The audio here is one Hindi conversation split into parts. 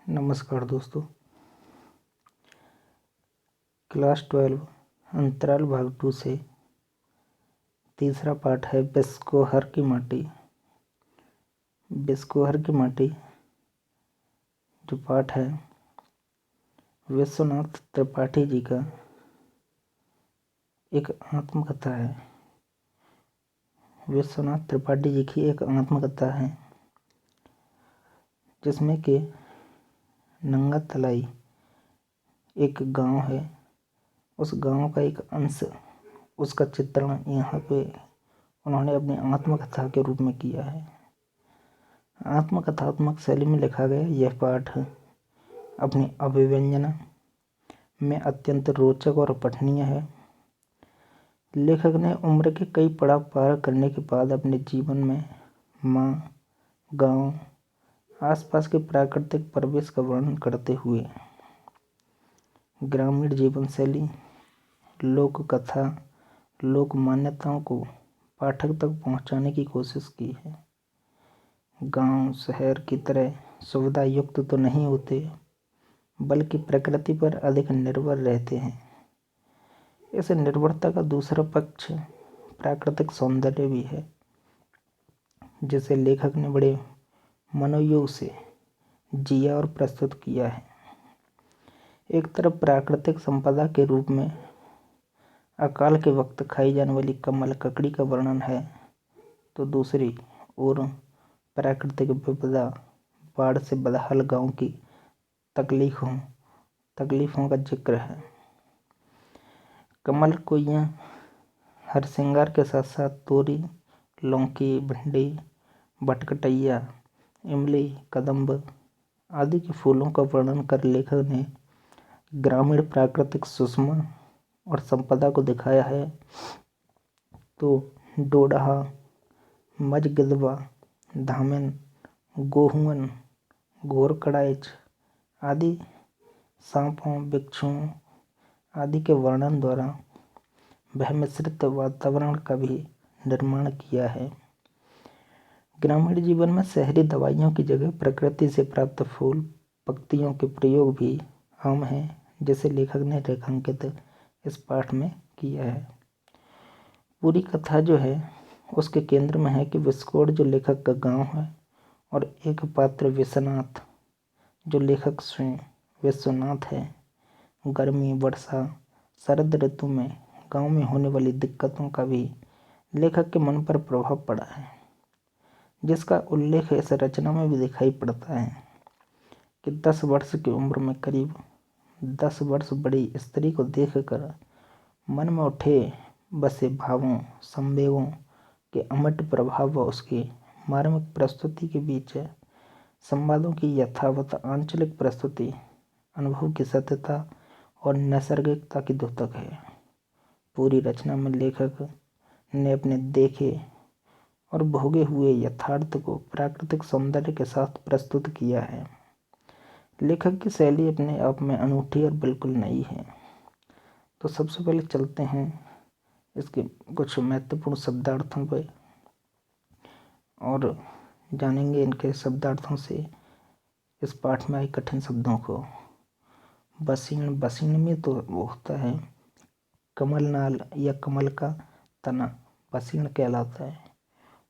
नमस्कार दोस्तों। क्लास 12 अंतराल भाग 2 से तीसरा पाठ है बिस्कोहर की माटी। बिस्कोहर की माटी जो पाठ है विश्वनाथ त्रिपाठी जी का एक आत्मकथा है। विश्वनाथ त्रिपाठी जी की एक आत्मकथा है जिसमें कि नंगा तलाई एक गांव है, उस गांव का एक अंश, उसका चित्रण यहाँ पे उन्होंने अपनी आत्मकथा के रूप में किया है। आत्मकथात्मक शैली में लिखा गया यह पाठ अपनी अभिव्यंजना में अत्यंत रोचक और पठनीय है। लेखक ने उम्र के कई पड़ाव पार करने के बाद अपने जीवन में माँ, गांव, आसपास के प्राकृतिक परिवेश का वर्णन करते हुए ग्रामीण जीवन शैली, लोक कथा, लोक मान्यताओं को पाठक तक पहुंचाने की कोशिश की है। गांव शहर की तरह सुविधा युक्त तो नहीं होते, बल्कि प्रकृति पर अधिक निर्भर रहते हैं। इस निर्भरता का दूसरा पक्ष प्राकृतिक सौंदर्य भी है, जिसे लेखक ने बड़े मनोयोग से जिया और प्रस्तुत किया है। एक तरफ प्राकृतिक संपदा के रूप में अकाल के वक्त खाई जाने वाली कमल ककड़ी का वर्णन है, तो दूसरी ओर प्राकृतिक विपदा, बाढ़ से बदहाल गांव की तकलीफों का जिक्र है। कमल कोइयाँ हरसिंगार के साथ साथ तोरी, लौकी, भिंडी, भटकटैया, इमली, कदम्ब आदि के फूलों का वर्णन कर लेखक ने ग्रामीण प्राकृतिक सुषमा और संपदा को दिखाया है। तो डोडहा, मजगिदवा, धामिन, गोहुअन, घोरकड़ाइच आदि सांपों, बिच्छुओं आदि के वर्णन द्वारा वह मिश्रित वातावरण का भी निर्माण किया है। ग्रामीण जीवन में शहरी दवाइयों की जगह प्रकृति से प्राप्त फूल पत्तियों के प्रयोग भी आम है, जिसे लेखक ने रेखांकित इस पाठ में किया है। पूरी कथा जो है उसके केंद्र में है कि विस्कोड जो लेखक का गांव है और एक पात्र विश्वनाथ जो लेखक स्वयं विश्वनाथ है। गर्मी, वर्षा, शरद ऋतु में गांव में होने वाली दिक्कतों का भी लेखक के मन पर प्रभाव पड़ा है, जिसका उल्लेख इस रचना में भी दिखाई पड़ता है कि 10 वर्ष की उम्र में करीब 10 वर्ष बड़ी स्त्री को देखकर मन में उठे बसे भावों, संवेगों के अमिट प्रभाव व उसकी मार्मिक प्रस्तुति के बीच संवादों की यथावत आंचलिक प्रस्तुति अनुभव की सत्यता और नैसर्गिकता की द्योतक है। पूरी रचना में लेखक ने अपने देखे और भोगे हुए यथार्थ को प्राकृतिक सौंदर्य के साथ प्रस्तुत किया है। लेखक की शैली अपने आप में अनूठी और बिल्कुल नई है। तो सबसे पहले चलते हैं इसके कुछ महत्वपूर्ण शब्दार्थों पर और जानेंगे इनके शब्दार्थों से इस पाठ में आए कठिन शब्दों को। बसीण, बसीण में तो वो होता है कमल नाल या कमल का तना, बसीण कहलाता है।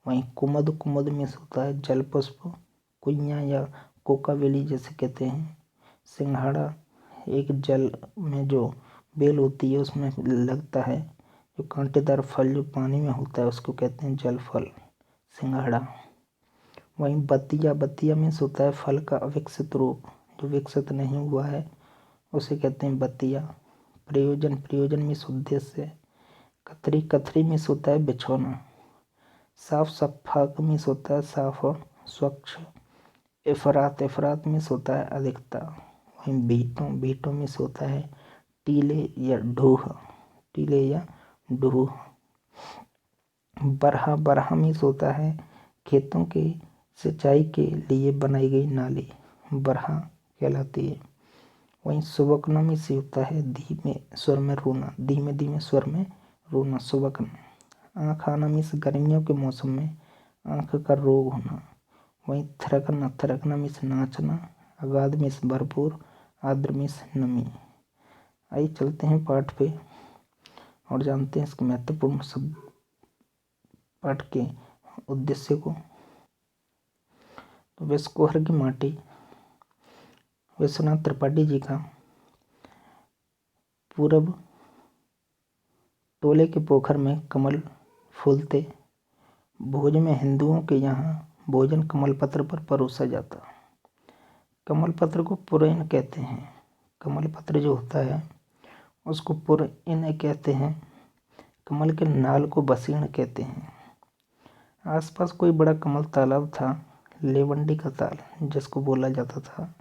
वहीं कुमुद, कुमुद में होता है जल पुष्प, कुइयाँ या कोकावेली जैसे कहते हैं। सिंघाड़ा एक जल में जो बेल होती है उसमें लगता है, जो कांटेदार फल जो पानी में होता है उसको कहते हैं जल फल, सिंघाड़ा। वहीं बतिया, बतिया में होता है फल का अविकसित रूप जो विकसित नहीं हुआ है उसे कहते हैं बतिया। प्रयोजन, प्रयोजन में उद्देश्य। कतरी, कथरी में होता है बिछौना। साफ, सफाक में होता है साफ और स्वच्छ। इफरात, इफरात में होता है अधिकता। वहीं बीटों, बीटों में होता है टीले या ढूह, टीले या ढूह। बरहा, बरहा में होता है खेतों की सिंचाई के लिए बनाई गई नाली, बरहा कहलाती है। वहीं सुबकनों में से होता है धीमे स्वर में रोना, धीमे धीमे स्वर में रोना, सुबकन। आँख आना में से गर्मियों के मौसम में आँख का रोग होना। वहीं थिरकना, थिरकना में से नाचना, अगाध में भरपूर, आर्द्र में नमी। आइए चलते हैं पाठ पे और जानते हैं इसके महत्वपूर्ण सब पाठ के उद्देश्य को। तो विश्वकोहर की माटी विश्वनाथ त्रिपाठी जी का पूरब टोले के पोखर में कमल फूलते, भोज में हिंदुओं के यहाँ भोजन कमल पत्र पर परोसा जाता। कमल पत्र को पुरैन कहते हैं। कमल पत्र जो होता है उसको पुरैन कहते हैं। कमल के नाल को बसीण कहते हैं। आसपास कोई बड़ा कमल तालाब था, लेवंडी का ताल जिसको बोला जाता था,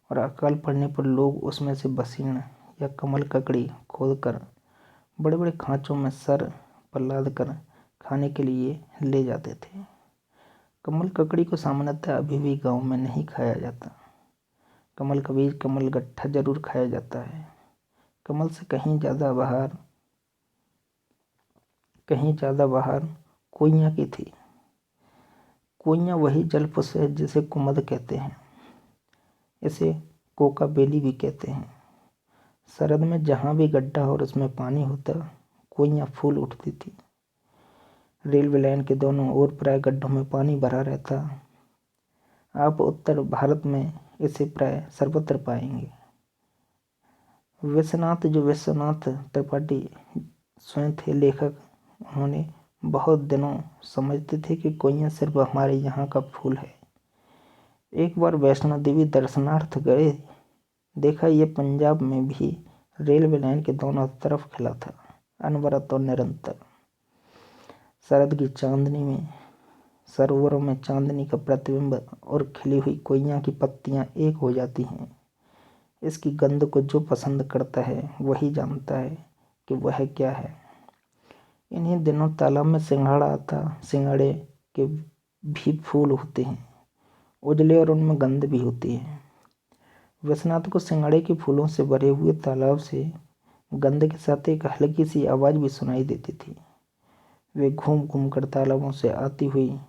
और अकाल पड़ने पर लोग उसमें से बसीण या कमल ककड़ी खोदकर बड़े बड़े खांचों में सर पर लाद कर खाने के लिए ले जाते थे। कमल ककड़ी को सामान्यतः अभी भी गांव में नहीं खाया जाता। कमल का बीज, कमल गट्ठा जरूर खाया जाता है। कमल से कहीं ज़्यादा बाहर कोइयाँ की थी। कोइयाँ वही जलपुष्प है जिसे कुमुद कहते हैं। इसे कोका बेली भी कहते हैं। शरद में जहाँ भी गड्ढा और उसमें पानी होता, कोइयाँ फूल उठती थी। रेलवे लाइन के दोनों ओर प्राय गड्ढों में पानी भरा रहता। आप उत्तर भारत में इसे प्राय सर्वत्र पाएंगे। विश्वनाथ त्रिपाठी स्वयं थे लेखक। उन्होंने बहुत दिनों समझते थे कि कोइयाँ सिर्फ हमारे यहाँ का फूल है। एक बार वैष्णो देवी दर्शनार्थ गए, देखा ये पंजाब में भी रेलवे लाइन के दोनों तरफ खिला था, अनवरत और निरंतर। शरद की चांदनी में सरोवरों में चांदनी का प्रतिबिंब और खिली हुई कोइयाँ की पत्तियाँ एक हो जाती हैं। इसकी गंध को जो पसंद करता है वही जानता है कि वह क्या है। इन्हीं दिनों तालाब में सिंघाड़ा आता। सिंघाड़े के भी फूल होते हैं, उजले, और उनमें गंध भी होती है। विश्वनाथ को सिंघाड़े के फूलों से भरे हुए तालाब से गंध के साथ एक हल्की सी आवाज़ भी सुनाई देती थी। वे घूम घूम कर तालाबों से आती हुई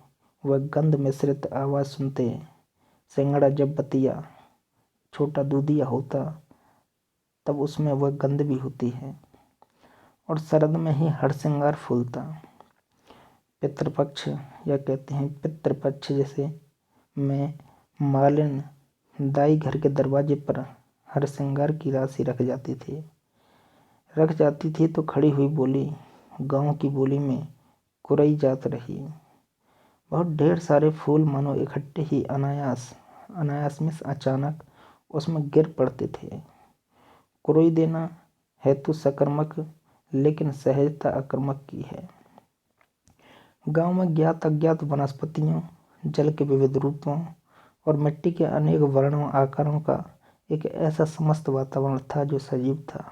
वह गंध मिश्रित आवाज़ सुनते। सिंघाड़ा जब बतिया छोटा दूधिया होता तब उसमें वह गंध भी होती है। और शरद में ही हरसिंगार फूलता। पितृपक्ष या कहते हैं पितृपक्ष जैसे में मालिन दाई घर के दरवाजे पर हरसिंगार की राशि रख जाती थी तो खड़ी हुई बोली गांव की बोली में कुरई जात रही। बहुत ढेर सारे फूल मानो इकट्ठे ही अनायास में अचानक उसमें गिर पड़ते थे। कुरई देना है तो सकर्मक, लेकिन सहजता आक्रामक की है। गांव में ज्ञात अज्ञात वनस्पतियों, जल के विविध रूपों और मिट्टी के अनेक वर्णों आकारों का एक ऐसा समस्त वातावरण था जो सजीव था।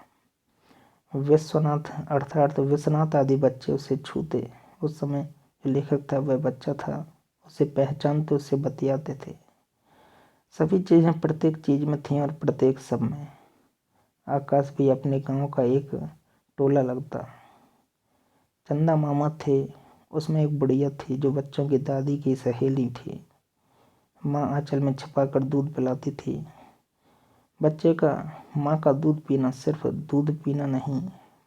विश्वनाथ अर्थात विश्वनाथ आदि बच्चे उसे छूते। उस समय लेखक था वह बच्चा था, उसे पहचानते, उससे बतियाते थे। सभी चीज़ें प्रत्येक चीज़ में थीं और प्रत्येक सब में। आकाश भी अपने गांव का एक टोला लगता। चंदा मामा थे, उसमें एक बुढ़िया थी जो बच्चों की दादी की सहेली थी। माँ आंचल में छिपाकर दूध पिलाती थी। बच्चे का माँ का दूध पीना सिर्फ दूध पीना नहीं,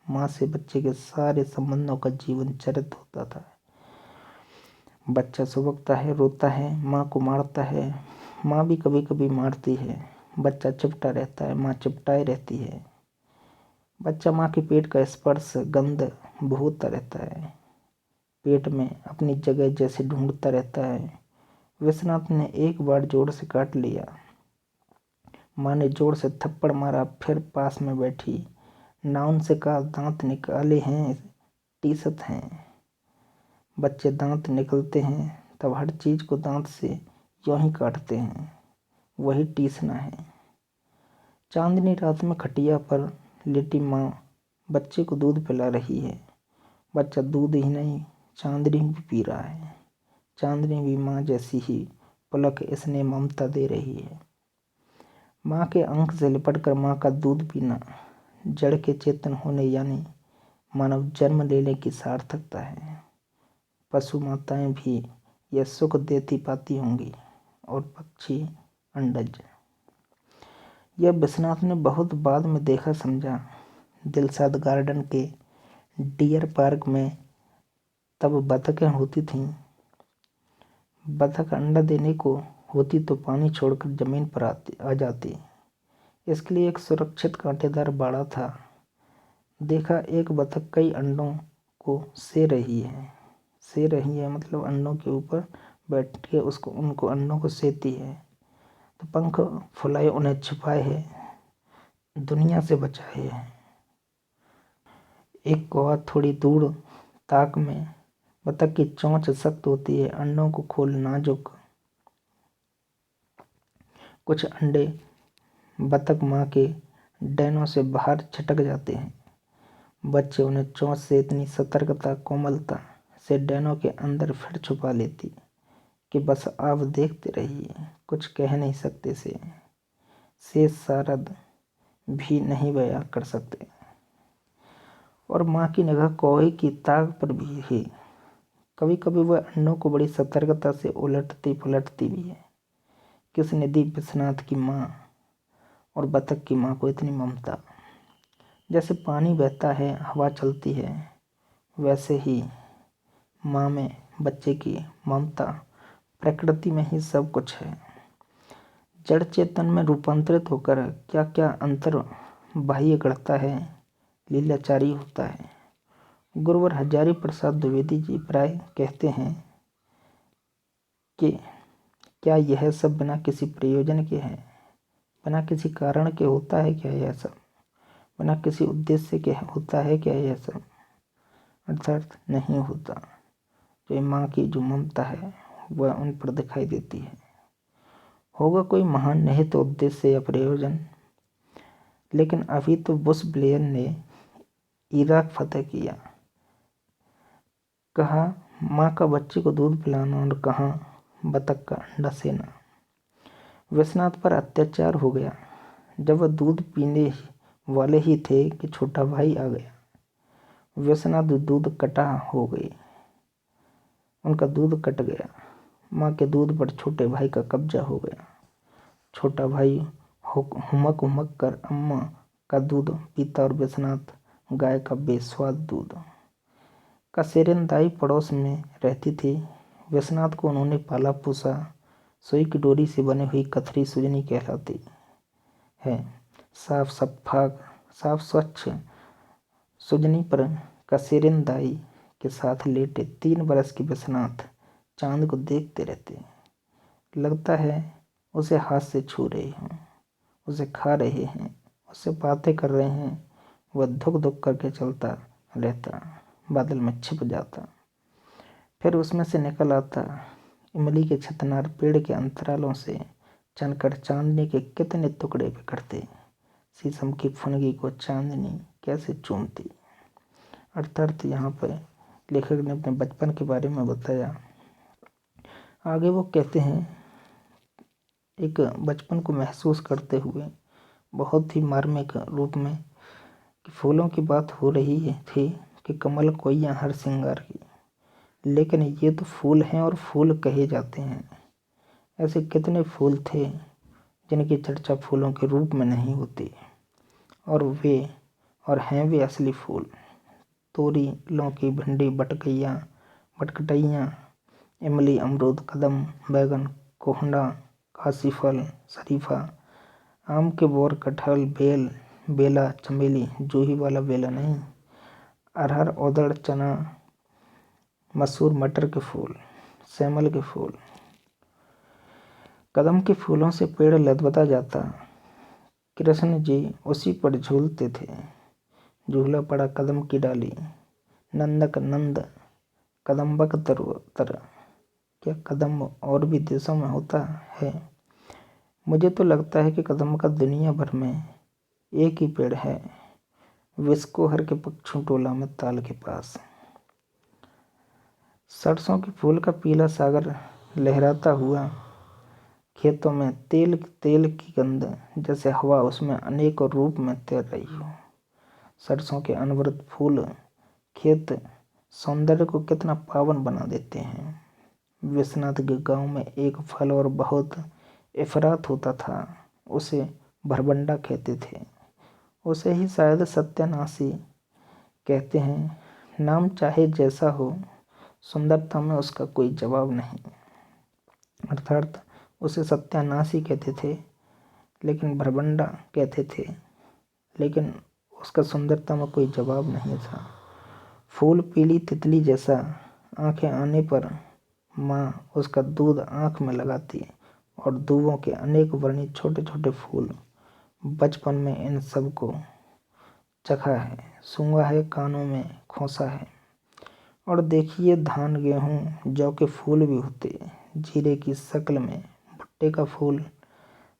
माँ से बच्चे के सारे संबंधों का जीवन चरित होता था। बच्चा सुबकता है, रोता है, माँ को मारता है, माँ भी कभी कभी मारती है। बच्चा चिपटा रहता है, माँ चिपटाए रहती है। बच्चा माँ के पेट का स्पर्श गंध भोगता रहता है, पेट में अपनी जगह जैसे ढूंढता रहता है। विश्वनाथ ने एक बार जोर से काट लिया। माँ ने जोर से थप्पड़ मारा, फिर पास में बैठी नाउन से कहा दांत निकाले हैं, टीसत हैं। बच्चे दांत निकलते हैं तब हर चीज़ को दांत से यूं ही काटते हैं, वही टीसना है। चांदनी रात में खटिया पर लेटी माँ बच्चे को दूध पिला रही है। बच्चा दूध ही नहीं, चांदनी भी पी रहा है। चांदनी भी माँ जैसी ही पलक स्नेह ममता दे रही है। माँ के अंक से लिपटकर माँ का दूध पीना जड़ के चेतन होने यानी मानव जन्म लेने की सार्थकता है। पशु माताएं भी यह सुख देती पाती होंगी और पक्षी अंडज। यह विश्वनाथ ने बहुत बाद में देखा समझा। दिलशाद गार्डन के डियर पार्क में तब बतखें होती थीं। बतख अंडा देने को होती तो पानी छोड़कर जमीन पर आ जाती। इसके लिए एक सुरक्षित कांटेदार बाड़ा था। देखा एक बतख कई अंडों को से रही है मतलब अंडों के ऊपर बैठ के उनको अंडों को सेती है। तो पंख फुलाए उन्हें छिपाए है, दुनिया से बचाए है। एक कौवा थोड़ी दूर ताक में, बतख की चोंच सख्त होती है, अंडों को खोल नाजुक। कुछ अंडे बतख माँ के डैनों से बाहर छिटक जाते हैं। बच्चे उन्हें चोंच से इतनी सतर्कता कोमलता से डैनों के अंदर फिर छुपा लेती कि बस आप देखते रहिए, कुछ कह नहीं सकते से शारद भी नहीं बयां कर सकते। और माँ की निगाह कौवे की ताक पर भी है। कभी कभी वह अंडों को बड़ी सतर्कता से उलटती पलटती भी है। किसने दी विश्वनाथ की माँ और बतख की माँ को इतनी ममता? जैसे पानी बहता है, हवा चलती है, वैसे ही माँ में बच्चे की ममता। प्रकृति में ही सब कुछ है। जड़ चेतन में रूपांतरित होकर क्या क्या अंतर बाह्य गढ़ता है, लीलाचारी होता है। गुरुवर हजारी प्रसाद द्विवेदी जी प्राय कहते हैं कि क्या यह सब बिना किसी प्रयोजन के है, बिना किसी कारण के होता है क्या यह सब, बिना किसी उद्देश्य के होता है क्या यह सब? अर्थात नहीं होता। जो माँ की जो ममता है वह उन पर दिखाई देती है। होगा कोई महान निहित उद्देश्य या प्रयोजन, लेकिन अभी तो बुश ब्लेयर ने इराक फतेह किया, कहा माँ का बच्चे को दूध पिलाना और कहा बतख का अंडा सेना। विश्वनाथ पर अत्याचार हो गया। जब वह दूध पीने वाले ही थे कि छोटा भाई आ गया। विश्वनाथ दूध कटा हो गए, उनका दूध कट गया। माँ के दूध पर छोटे भाई का कब्जा हो गया। छोटा भाई हुमक हुमक कर अम्मा का दूध पीता और विश्वनाथ गाय का बेस्वाद दूध। कसेरन दाई पड़ोस में रहती थी। विश्वनाथ को उन्होंने पाला पोसा। सुई की डोरी से बनी हुई कथरी सुजनी कहलाती है। साफ स्वच्छ सुजनी पर कसेरन दाई के साथ लेटे 3 बरस के विश्वनाथ चांद को देखते रहते। लगता है उसे हाथ से छू रहे हों, उसे खा रहे हैं, उससे बातें कर रहे हैं। वह धुक धुक करके चलता रहता, बादल में छिप जाता, फिर उसमें से निकल आता। इमली के छतनार पेड़ के अंतरालों से चनकर चांदनी के कितने टुकड़े बिखरते। शीशम की फुनगी को चांदनी कैसे चूमती। अर्थात यहाँ पर लेखक ने अपने बचपन के बारे में बताया। आगे वो कहते हैं, एक बचपन को महसूस करते हुए बहुत ही मार्मिक रूप में कि फूलों की बात हो रही थी कि कमल कोइयाँ हर श्रृंगार की, लेकिन ये तो फूल हैं और फूल कहे जाते हैं। ऐसे कितने फूल थे जिनकी चर्चा फूलों के रूप में नहीं होती, और हैं वे असली फूल। तोरी, लौकी, भिंडी, बटकटैया, इमली, अमरूद, कदम, बैगन, कोहंडा, काशीफल, शरीफा, आम के बोर, कटहल, बेला, चमेली, जूही वाला बेला नहीं, अरहर, उड़द, चना, मसूर, मटर के फूल, सेमल के फूल। कदम के फूलों से पेड़ लदबदा जाता। कृष्ण जी उसी पर झूलते थे। झूला पड़ा कदम की डाली, नंदक नंद कदम्बक तर। क्या कदम और भी देशों में होता है? मुझे तो लगता है कि कदम का दुनिया भर में एक ही पेड़ है, विस्कोहर के पक्षियों टोला में ताल के पास। सरसों के फूल का पीला सागर लहराता हुआ खेतों में तेल की गंध, जैसे हवा उसमें अनेकों रूप में तैर रही हो। सरसों के अनवरत फूल खेत सौंदर्य को कितना पावन बना देते हैं। विश्वनाथ के गांव में एक फल और बहुत इफरात होता था, उसे भरबंडा कहते थे। उसे ही शायद सत्यानाशी कहते हैं। नाम चाहे जैसा हो, सुंदरता में उसका कोई जवाब नहीं। अर्थात उसे सत्यानाशी कहते थे, लेकिन भरबंडा कहते थे, लेकिन उसका सुंदरता में कोई जवाब नहीं था। फूल पीली तितली जैसा, आंखें आने पर माँ उसका दूध आँख में लगाती और दूबों के अनेक वर्णित छोटे छोटे फूल। बचपन में इन सब को चखा है, सूंघा है, कानों में खोसा है। और देखिए धान गेहूँ जौ के फूल भी होते, जीरे की शक्ल में भुट्टे का फूल।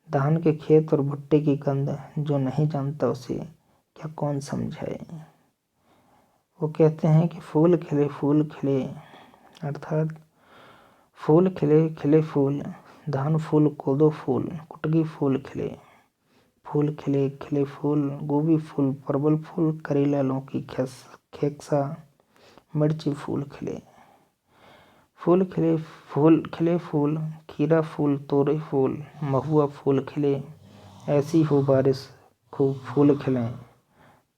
धान के खेत और भुट्टे की गंध, जो नहीं जानता उसे क्या कौन समझाए। वो कहते हैं कि फूल खिले, अर्थात फूल खिले खिले फूल, धान फूल, कोदो फूल, कुटकी फूल खिले। फूल खिले खिले फूल, गोभी फूल, परवल फूल, करेला, लौकी, खेकसा, मिर्ची फूल खिले। फूल खिले फूल, खीरा फूल, तोरई फूल, महुआ फूल खिले। ऐसी हो बारिश खूब फूल खिलें।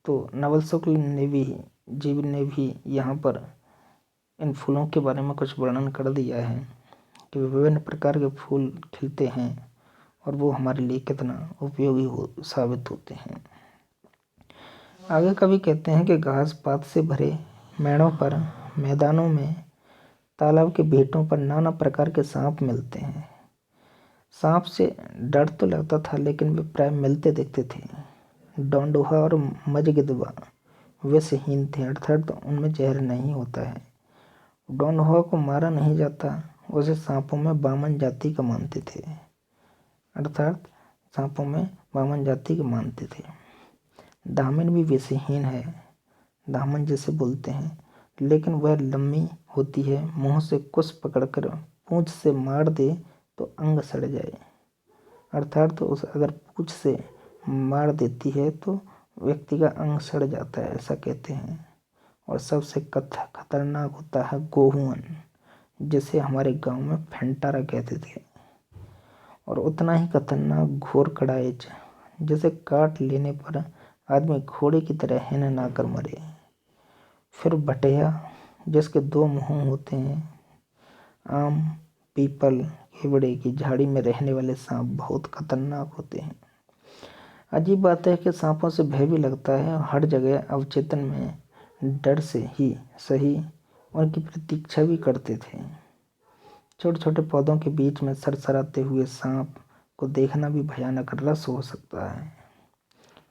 तो नवल शुक्ल जी ने भी यहाँ पर इन फूलों के बारे में कुछ वर्णन कर दिया है कि विभिन्न प्रकार के फूल खिलते हैं और वो हमारे लिए कितना उपयोगी साबित होते हैं। आगे कवि कहते हैं कि घास पात से भरे मेड़ों पर, मैदानों में, तालाब के भेंटों पर नाना प्रकार के सांप मिलते हैं। सांप से डर तो लगता था, लेकिन वे प्राय मिलते दिखते थे। डोंडोहा और मजगिदवा विषहीन थे, अर्थात उनमें जहर नहीं होता है। डोंडोहा को मारा नहीं जाता, उसे सांपों में वामन जाति का मानते थे, अर्थात सांपों में वामन जाति के मानते थे। दामिन भी विषहीन है, दामन जैसे बोलते हैं, लेकिन वह लम्बी होती है। मुंह से कुछ पकड़कर पूंछ से मार दे तो अंग सड़ जाए, अर्थात तो उस अगर पूंछ से मार देती है तो व्यक्ति का अंग सड़ जाता है, ऐसा कहते हैं। और सबसे खतरनाक होता है गोहुअन, जिसे हमारे गांव में फेंटारा कहते थे। और उतना ही खतरनाक घोर कड़ाइच, जिसे काट लेने पर आदमी घोड़े की तरह हिन ना कर मरे। फिर भटैया, जिसके 2 मुंह होते हैं। आम, पीपल, केवड़े की झाड़ी में रहने वाले सांप बहुत खतरनाक होते हैं। अजीब बात है कि सांपों से भय भी लगता है और हर जगह अवचेतन में डर से ही सही उनकी प्रतीक्षा भी करते थे। छोटे छोटे पौधों के बीच में सरसराते हुए सांप को देखना भी भयानक रस हो सकता है,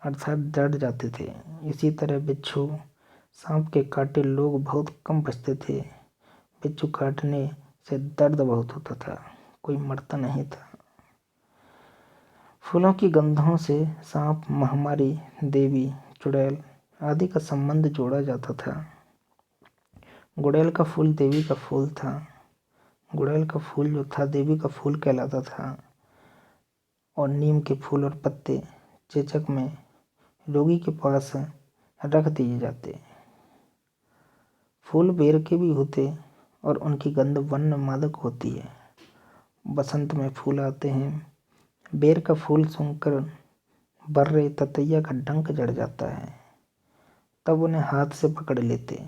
अर्थात डर जाते थे। इसी तरह बिच्छू, सांप के काटे लोग बहुत कम बचते थे। बिच्छू काटने से दर्द बहुत होता था, कोई मरता नहीं था। फूलों की गंधों से सांप, महामारी, देवी, चुड़ैल आदि का संबंध जोड़ा जाता था। गुड़ैल का फूल देवी का फूल था। गुड़ैल का फूल जो था देवी का फूल कहलाता था। और नीम के फूल और पत्ते चेचक में रोगी के पास रख दिए जाते। फूल बेर के भी होते और उनकी गंध वन मादक होती है। बसंत में फूल आते हैं। बेर का फूल सूंघकर बर्रे ततैया का डंक जड़ जाता है। तब उन्हें हाथ से पकड़ लेते,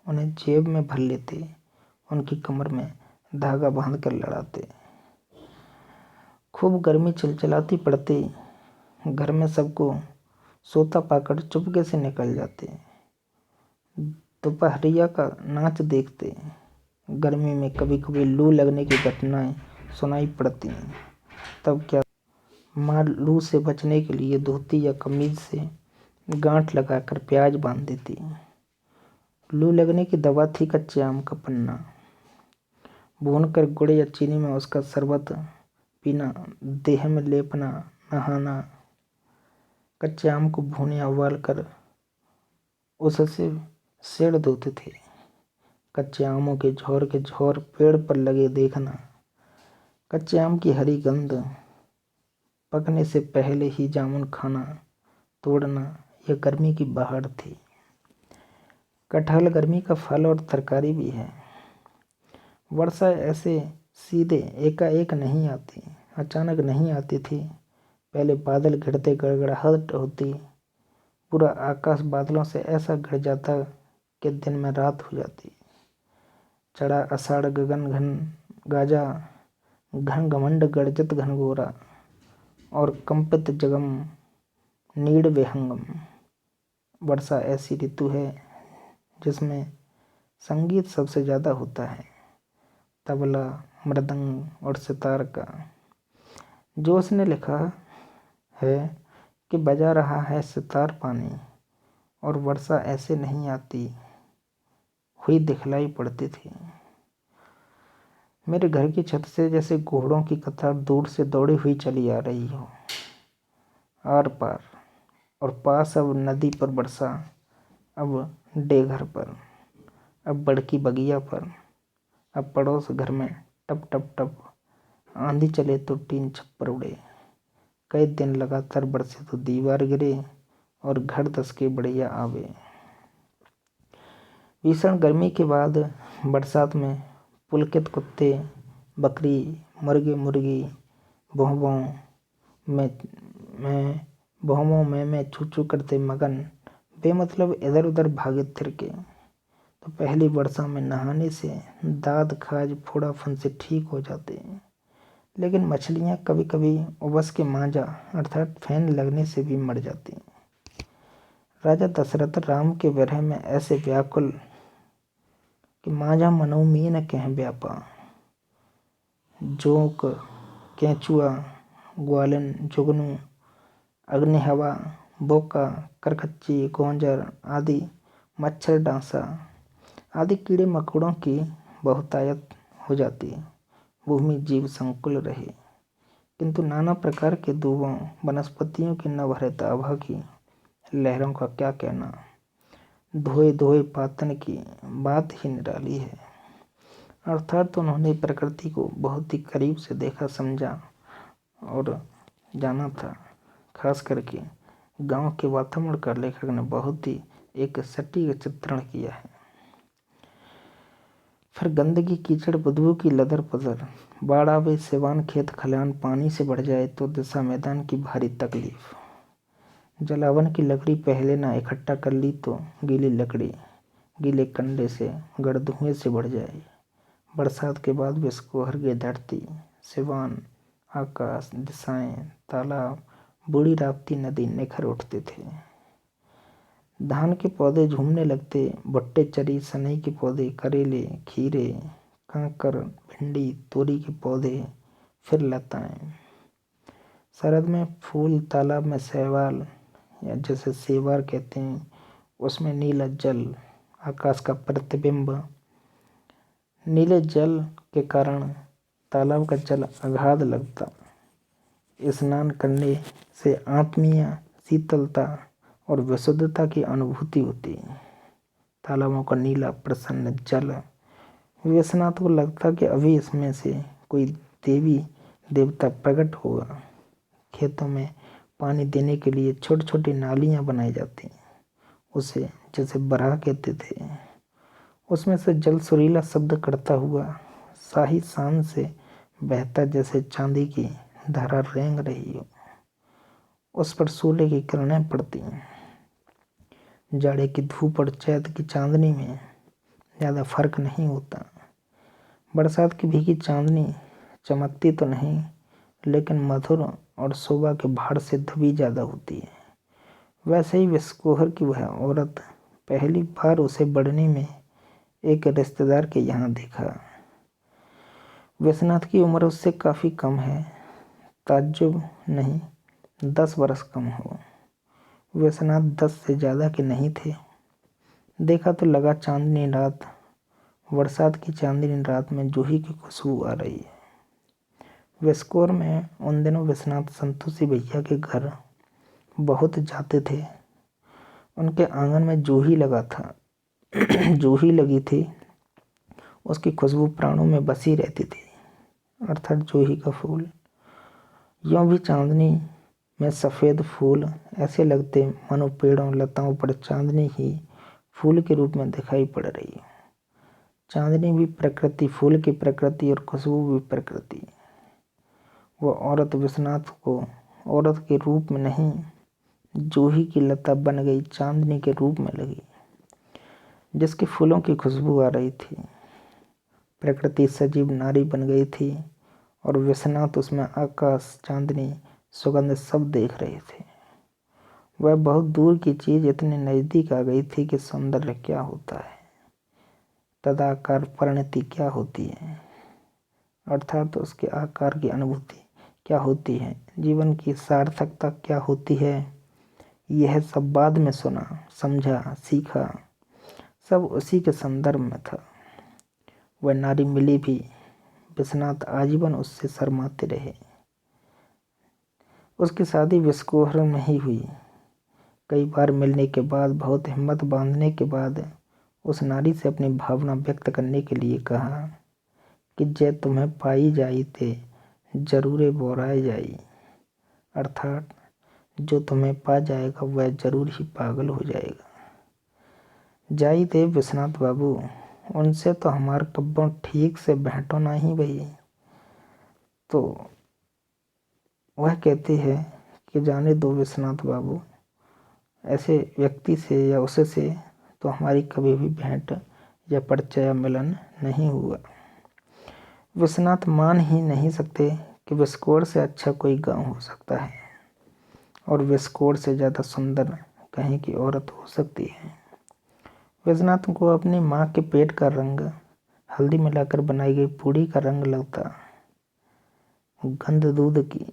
उन्हें जेब में भर लेते, उनकी कमर में धागा बांध कर लड़ाते। खूब गर्मी चिलचिलाती पड़ती, घर में सबको सोता पाकर चुपके से निकल जाते। दोपहरिया का नाच देखते। गर्मी में कभी कभी लू लगने की घटनाएं सुनाई पड़ती। तब क्या माँ लू से बचने के लिए धोती या कमीज से गांठ लगाकर प्याज बांध देती। लू लगने की दवा थी कच्चे आम का पन्ना। भूनकर गुड़ या चीनी में उसका शरबत पीना, देह में लेपना, नहाना। कच्चे आम को भूने उबाल कर उससे सेड़ धोते थे। कच्चे आमों के झोर पेड़ पर लगे देखना। कच्चे आम की हरी गंध, पकने से पहले ही जामुन खाना, तोड़ना, यह गर्मी की बहार थी। कटहल गर्मी का फल और तरकारी भी है। वर्षा ऐसे सीधे एकाएक नहीं आती, अचानक नहीं आती थी। पहले बादल घिरते गड़गड़ाहट होती, पूरा आकाश बादलों से ऐसा घिर जाता कि दिन में रात हो जाती। चढ़ा आषाढ़ गगन घन गाजा, घन घमंड गर्जित घनघोरा, और कंपित जगम नीड़ विहंगम। वर्षा ऐसी ऋतु है जिसमें संगीत सबसे ज़्यादा होता है, तबला, मृदंग और सितार का। जो उसने लिखा है कि बजा रहा है सितार पानी, और वर्षा ऐसे नहीं आती हुई दिखलाई पड़ती थी। मेरे घर की छत से जैसे घोड़ों की कतार दूर से दौड़ी हुई चली आ रही हो, आर पार और पास। अब नदी पर वर्षा, अब डेघर पर, अब बड़की बगिया पर, अब पड़ोस घर में टप टप टप। आंधी चले तो टीन छप्पर उड़े, कई दिन लगातार बरसे तो दीवार गिरे और घर दसके बढ़िया आवे। भीषण गर्मी के बाद बरसात में पुलकित कुत्ते, बकरी, मुर्गे मुर्गी भौं में छू छू करते मगन बेमतलब इधर उधर भागे थिरके। तो पहली वर्षा में नहाने से दाद खाज फोड़ा फुंसी ठीक हो जाते, लेकिन मछलियाँ कभी कभी उबस के मांजा अर्थात फैन लगने से भी मर जाती। राजा दशरथ राम के विरह में ऐसे व्याकुल कि मांझा मनो मीन कह व्यापा। जोंक, केंचुआ, ग्वालिन, जुगनू, अग्नि हवा, बोका, करकच्ची, गोंजर आदि, मच्छर डांसा आदि कीड़े मकोड़ों की बहुतायत हो जाती। भूमि जीव संकुल रहे, किंतु नाना प्रकार के दूबों वनस्पतियों की नवहरित आभा की लहरों का क्या कहना। धोए धोए पातन की बात ही निराली है। अर्थात उन्होंने प्रकृति को बहुत ही करीब से देखा, समझा और जाना था। खास करके गांव के वातावरण का लेखक ने बहुत ही एक सटीक चित्रण किया है। फिर गंदगी, कीचड़, बदबू की लदर पदर, बाढ़ आवे, सिवान खेत खलिहान पानी से भर जाए तो दिशा मैदान की भारी तकलीफ। जलावन की लकड़ी पहले ना इकट्ठा कर ली तो गीली लकड़ी गीले कंडे से गड़ धुएं से बढ़ जाए। बरसात के बाद विस्कोहर की धरती, सिवान, आकाश, दिशाएं, तालाब, बूढ़ी राप्ती नदी निखर उठते थे। धान के पौधे झूमने लगते, भुट्टे, चरी, सनई के पौधे, करेले, खीरे, कांकर, भिंडी, तोरी के पौधे, फिर लताएं। शरद में फूल, तालाब में शैवाल या जैसे सेवार कहते हैं, उसमें नीला जल, आकाश का प्रतिबिंब। नीले जल के कारण तालाब का जल अगाध लगता। स्नान करने से आत्मीय शीतलता और विशुद्धता की अनुभूति होती। तालाबों का नीला प्रसन्न जल, विश्वनाथ को लगता कि अभी इसमें से कोई देवी देवता प्रकट होगा। खेतों में पानी देने के लिए छोटी छोटी नालियाँ बनाई जाती, उसे जैसे बराह कहते थे। उसमें से जल सुरीला शब्द करता हुआ शाही शान से बहता, जैसे चांदी की धारा रेंग रही हो। उस पर सूर्य की किरणें पड़ती। जाड़े की धूप और चैत की चांदनी में ज़्यादा फर्क नहीं होता। बरसात की भीगी चांदनी चमकती तो नहीं, लेकिन मधुर और शोभा के भार से धुबी ज़्यादा होती है। वैसे ही विस्कोहर की वह औरत पहली बार उसे बढ़ने में एक रिश्तेदार के यहाँ देखा। विश्वनाथ की उम्र उससे काफ़ी कम है, ताज्जुब नहीं 10 बरस कम हो। विश्वनाथ 10 से ज़्यादा के नहीं थे। देखा तो लगा चांदनी रात, बरसात की चांदनी रात में जूही की खुशबू आ रही है। विस्कोर में उन दिनों विश्वनाथ संतोषी भैया के घर बहुत जाते थे। उनके आंगन में जूही लगा था जूही लगी थी, उसकी खुशबू प्राणों में बसी रहती थी, अर्थात जूही का फूल। यूँ भी चांदनी में सफ़ेद फूल ऐसे लगते मानो पेड़ों लताओं पर चांदनी ही फूल के रूप में दिखाई पड़ रही है। चांदनी भी प्रकृति, फूल की प्रकृति और खुशबू भी प्रकृति। वो औरत विश्वनाथ को औरत के रूप में नहीं, जूही की लता बन गई चांदनी के रूप में लगी, जिसके फूलों की खुशबू आ रही थी। प्रकृति सजीव नारी बन गई थी और विश्वनाथ उसमें आकाश, चांदनी, सुगंध सब देख रहे थे। वह बहुत दूर की चीज इतने नजदीक आ गई थी कि सौंदर्य क्या होता है, तदाकार परिणति क्या होती है, अर्थात उसके आकार की अनुभूति क्या होती है, जीवन की सार्थकता क्या होती है, यह सब बाद में सुना, समझा, सीखा, सब उसी के संदर्भ में था। वह नारी मिली भी, विश्वनाथ आजीवन उससे शर्माते रहे। उसकी शादी विस्कोहर में ही हुई। कई बार मिलने के बाद, बहुत हिम्मत बांधने के बाद उस नारी से अपनी भावना व्यक्त करने के लिए कहा कि जे तुम्हें पाई जाई ते जरूरे बोराए जाई, अर्थात जो तुम्हें पा जाएगा वह जरूर ही पागल हो जाएगा। जाई थे विश्वनाथ बाबू, उनसे तो हमार कब्बों ठीक से भेंटो ना ही भई। तो वह कहती है कि जाने दो विश्वनाथ बाबू, ऐसे व्यक्ति से या उससे तो हमारी कभी भी भेंट या परिचय या मिलन नहीं हुआ। विश्वनाथ मान ही नहीं सकते कि विस्कोर से अच्छा कोई गांव हो सकता है और विस्कोर से ज़्यादा सुंदर कहीं की औरत हो सकती है। विश्वनाथ को अपनी माँ के पेट का रंग, हल्दी मिलाकर बनाई गई पूड़ी का रंग लगता, गंध दूध की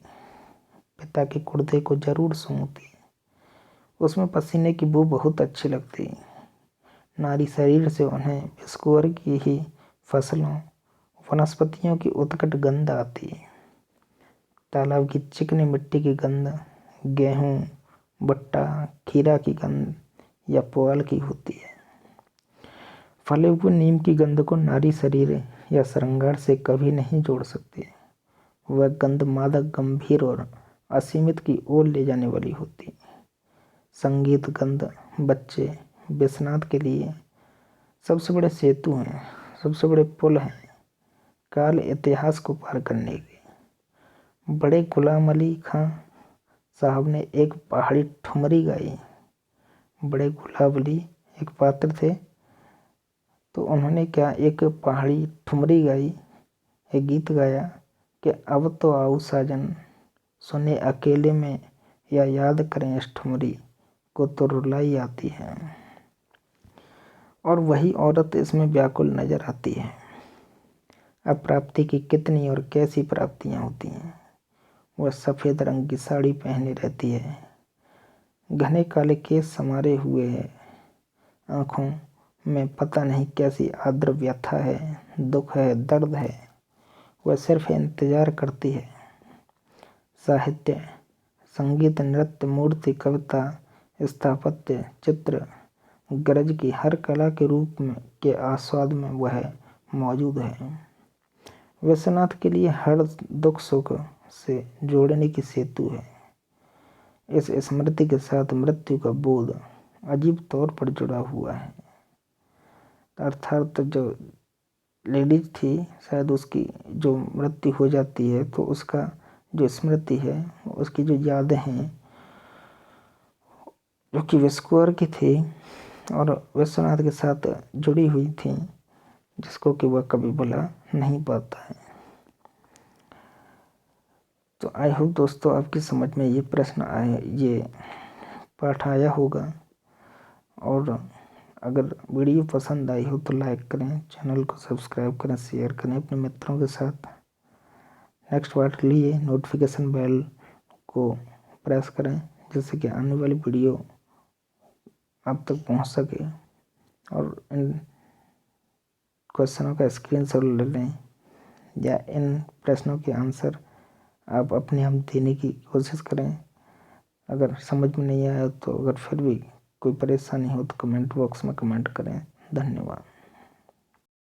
पिता के कुर्ते को जरूर सूंघती, उसमें पसीने की बू बहुत अच्छी लगती। नारी शरीर से उन्हें विस्कोर की ही फसलों, वनस्पतियों की उत्कट गंध आती। तालाब की चिकनी मिट्टी की गंध, गेहूं, भुट्टा, खीरा की गंध या पुआल की होती है। फले हुए नीम की गंध को नारी शरीर या श्रृंगार से कभी नहीं जोड़ सकती। वह गंध मादक, गंभीर और असीमित की ओर ले जाने वाली होती। संगीत, गंध, बच्चे विश्वनाथ के लिए सबसे बड़े सेतु हैं, सबसे बड़े पुल हैं काल इतिहास को पार करने के। बड़े गुलाम अली खां साहब ने एक पहाड़ी ठुमरी गाई। बड़े गुलाम अली एक पात्र थे, तो उन्होंने क्या एक पहाड़ी ठुमरी गाई, एक गीत गाया कि अब तो आओ साजन सुने अकेले में या याद करें इस ठुमरी को तो रुलाई आती है। और वही औरत इसमें व्याकुल नजर आती है। अब प्राप्ति की कितनी और कैसी प्राप्तियां होती हैं। वह सफ़ेद रंग की साड़ी पहने रहती है, घने काले केस संवारे हुए है, आँखों में पता नहीं कैसी आर्द्र व्यथा है, दुख है, दर्द है। वह सिर्फ इंतजार करती है। साहित्य, संगीत, नृत्य, मूर्ति, कविता, स्थापत्य, चित्र, गरज की हर कला के रूप में के आस्वाद में वह मौजूद है। विश्वनाथ के लिए हर दुख सुख से जोड़ने की सेतु है। इस स्मृति के साथ मृत्यु का बोध अजीब तौर पर जुड़ा हुआ है। अर्थात जो लेडीज थी, शायद उसकी जो मृत्यु हो जाती है तो उसका जो स्मृति है, उसकी जो यादें हैं, जो कि विस्कोर की थी और विश्वनाथ के साथ जुड़ी हुई थी, जिसको कि वह कभी भुला नहीं पाता है। तो आई होप दोस्तों आपकी समझ में ये प्रश्न आए, ये पाठ आया होगा। और अगर वीडियो पसंद आई हो तो लाइक करें, चैनल को सब्सक्राइब करें, शेयर करें अपने मित्रों के साथ। नेक्स्ट पार्ट के लिए नोटिफिकेशन बेल को प्रेस करें, जिससे कि आने वाली वीडियो आप तक पहुंच सके। और इन क्वेश्चनों का स्क्रीनशॉट ले लें या इन प्रश्नों के आंसर आप अपने आप देने की कोशिश करें। अगर समझ में नहीं आया तो अगर फिर भी कोई परेशानी हो तो कमेंट बॉक्स में कमेंट करें। धन्यवाद।